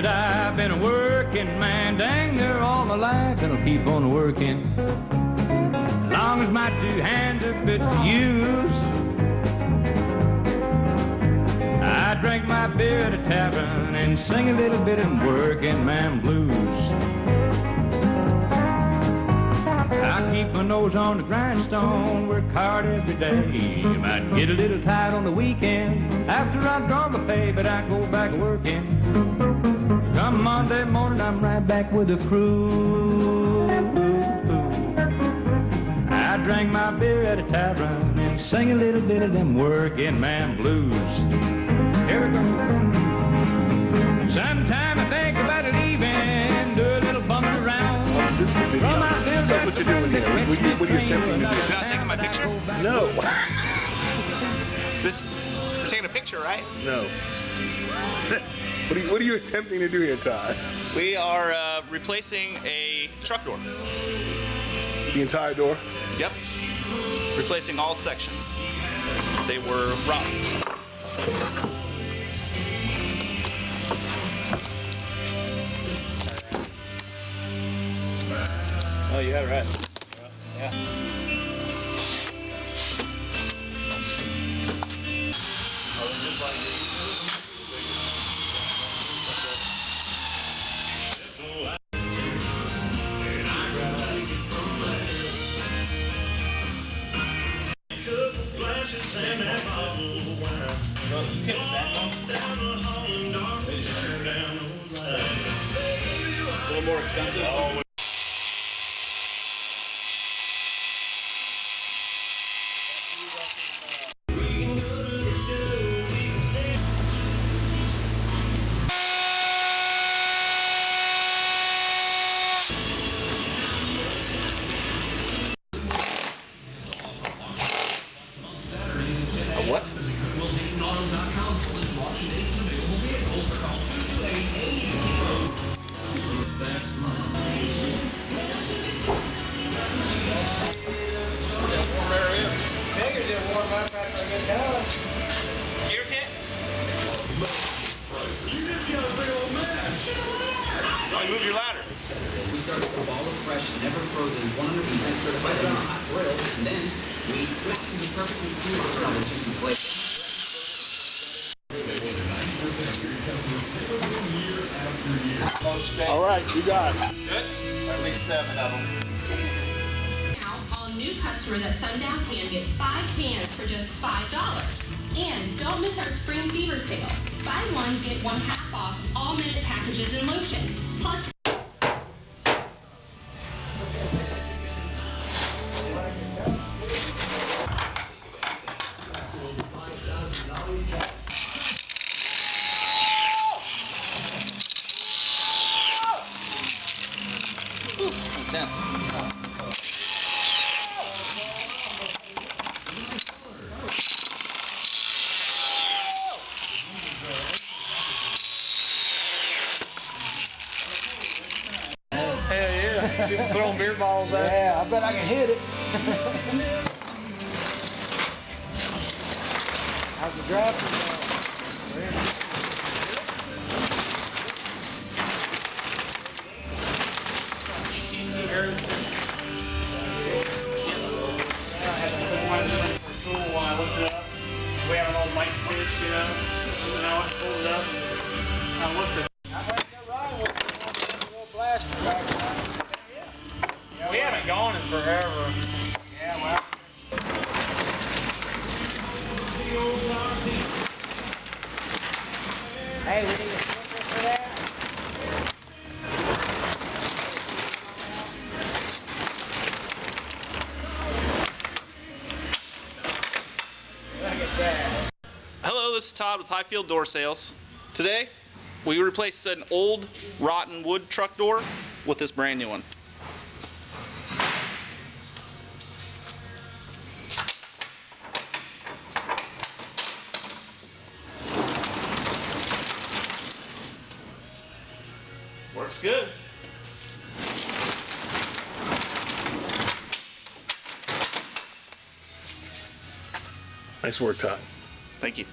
but I've been a working man, dang near all my life, and I'll keep on working. As long as my two hands are fit to use. I drink my beer at a tavern and sing a little bit of working man blues. I keep my nose on the grindstone, work hard every day. Might get a little tired on the weekend after I've drawn my pay, but I go back working. Come Monday morning, I'm right back with the crew. I drink my beer at a tavern and sing a little bit of them working man blues. Here we go. Sometime I think about leaving, do a little bumming around. This is a video. That's what you're doing here. What are you attempting to do? You're not taking my picture? No. You're taking a picture, right? No. What are you attempting to do here, Todd? We are replacing a truck door. The entire door? Yep. Replacing all sections. They were rotten. Oh, you had it right. Yeah. A little more expensive. Oh. What? Gear kit? Oh, you moved your ladder. We start with a ball of fresh, never frozen, 100% certified hot grill, and then we switch to the perfectly sealed strawberry juicy flavor. All right, you got it. Good? At least 7 of them. Now, all new customers at Sundown Tan get 5 cans for just $5. And don't miss our spring fever sale. Buy one, get one half off all minute packages and lotion. Plus, Intense. Hell yeah. People throwing beer balls out. Yeah, I bet I can hit it. How's the draft going? We have an old light fish, you know, and I was pulled it up. I looked at it. I think they're right with a little blaster back there. We haven't gone in forever. Yeah, well. Hey, we need a filter for that. Hello, this is Todd with Highfield Door Sales. Today, we replaced an old rotten wood truck door with this brand new one. Works good. Nice work, Todd. Thank you.